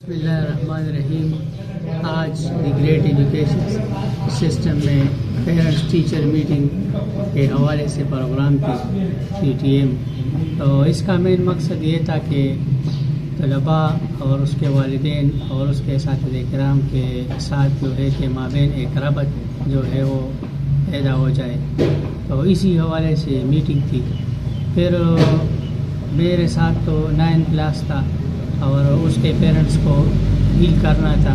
بسم اللہ الرحمن الرحیم۔ آج دی گریٹ ایجوکیشن سسٹم میں پیرنٹس ٹیچر میٹنگ کے حوالے سے پروگرام کی PTM، تو اس کا مین مقصد یہ تھا کہ طلباء اور اس کے والدین اور اس کے اساتذہ کرام کے ساتھ جو ہے کہ مابین ایک ربط جو ہے وہ پیدا ہو جائے، تو اسی حوالے سے میٹنگ تھی۔ پھر میرے ساتھ تو 9th کلاس تھا اور اس کے پیرنٹس کو ڈیل کرنا تھا،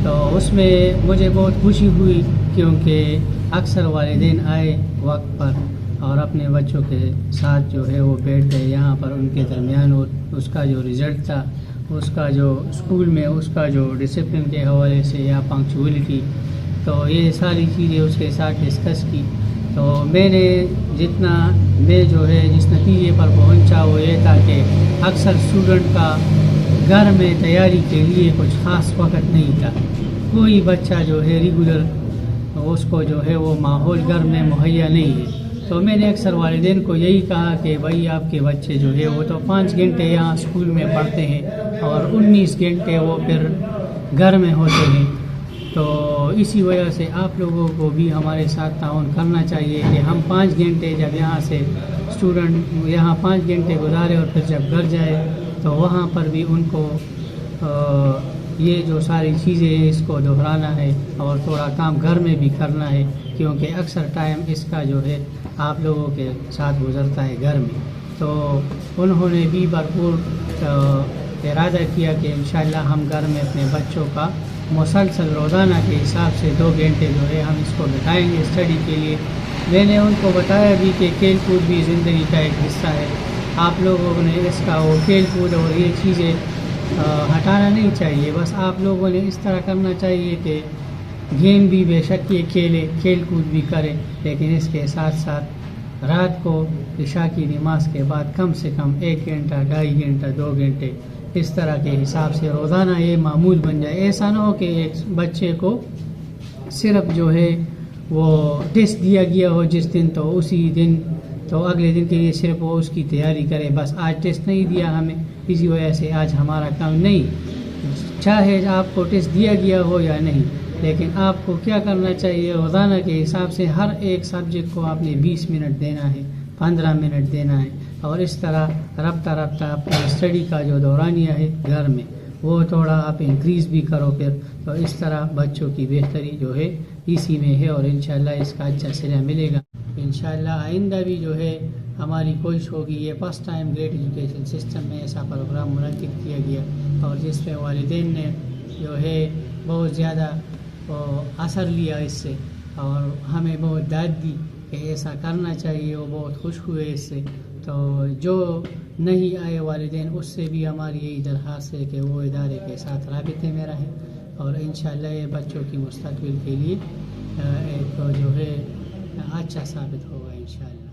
تو اس میں مجھے بہت خوشی ہوئی کیونکہ اکثر والدین آئے وقت پر اور اپنے بچوں کے ساتھ جو ہے وہ بیٹھ گئے یہاں پر ان کے درمیان، اور اس کا جو رزلٹ تھا، اس کا جو اسکول میں اس کا جو ڈسپلن کے حوالے سے یا پنکچوئلٹی، تو یہ ساری چیزیں اس کے ساتھ ڈسکس کی۔ تو میں نے جتنا میں جو ہے جس نتیجے پر پہنچا وہ یہ تھا کہ اکثر اسٹوڈنٹ کا گھر میں تیاری کے لیے کچھ خاص وقت نہیں تھا، کوئی بچہ جو ہے ریگولر اس کو جو ہے وہ ماحول گھر میں مہیا نہیں ہے۔ تو میں نے اکثر والدین کو یہی کہا کہ بھائی آپ کے بچے جو ہے وہ تو 5 گھنٹے یہاں اسکول میں پڑھتے ہیں اور 19 گھنٹے وہ پھر گھر میں ہوتے ہیں، تو اسی وجہ سے آپ لوگوں کو بھی ہمارے ساتھ تعاون کرنا چاہیے کہ ہم 5 گھنٹے جب یہاں سے اسٹوڈنٹ یہاں 5 گھنٹے گزارے اور پھر جب گھر جائے تو وہاں پر بھی ان کو یہ جو ساری چیزیں اس کو دہرانا ہے اور تھوڑا کام گھر میں بھی کرنا ہے، کیونکہ اکثر ٹائم اس کا جو ہے آپ لوگوں کے ساتھ گزرتا ہے گھر میں۔ تو انہوں نے بھی بھرپور ارادہ کیا کہ انشاءاللہ ہم گھر میں اپنے بچوں کا مسلسل روزانہ کے حساب سے 2 گھنٹے جو ہے ہم اس کو بتائیں گے اسٹڈی کے لیے۔ میں نے ان کو بتایا بھی کہ کھیل کود بھی زندگی کا ایک حصہ ہے، آپ لوگوں نے اس کا وہ کھیل کود اور یہ چیزیں ہٹانا نہیں چاہیے، بس آپ لوگوں نے اس طرح کرنا چاہیے کہ گیم بھی بے شک یہ کھیلے، کھیل کود بھی کرے، لیکن اس کے ساتھ ساتھ رات کو عشاء کی نماز کے بعد کم سے کم 1 گھنٹہ 2.5 گھنٹہ 2 گھنٹے اس طرح کے حساب سے روزانہ یہ معمول بن جائے۔ ایسا نہ ہو کہ ایک بچے کو صرف جو ہے وہ ٹیسٹ دیا گیا ہو جس دن تو اسی دن تو اگلے دن کے لیے صرف وہ اس کی تیاری کرے، بس آج ٹیسٹ نہیں دیا ہمیں اسی وجہ سے آج ہمارا کام نہیں، چاہے آپ کو ٹیسٹ دیا گیا ہو یا نہیں، لیکن آپ کو کیا کرنا چاہیے روزانہ کے حساب سے ہر ایک سبجیکٹ کو آپ نے 20 منٹ دینا ہے، 15 منٹ دینا ہے، اور اس طرح رفتہ اپنا اسٹڈی کا جو دورانیہ ہے گھر میں وہ تھوڑا آپ انکریز بھی کرو پھر، تو اس طرح بچوں کی بہتری جو ہے اسی میں ہے اور انشاءاللہ اس کا اچھا صلہ ملے گا۔ انشاءاللہ آئندہ بھی جو ہے ہماری کوشش ہوگی، یہ first time great education system میں ایسا پروگرام منعقد کیا گیا اور جس پہ والدین نے جو ہے بہت زیادہ اثر لیا اس سے اور ہمیں بہت داد دی کہ ایسا کرنا چاہیے، وہ بہت خوش ہوئے اس سے۔ تو جو نہیں آئے والدین اس سے بھی ہماری یہی درخواست ہے کہ وہ ادارے کے ساتھ رابطے میں رہیں اور انشاءاللہ یہ بچوں کی مستقبل کے لیے ایک جو ہے اچھا ثابت ہوگا انشاءاللہ۔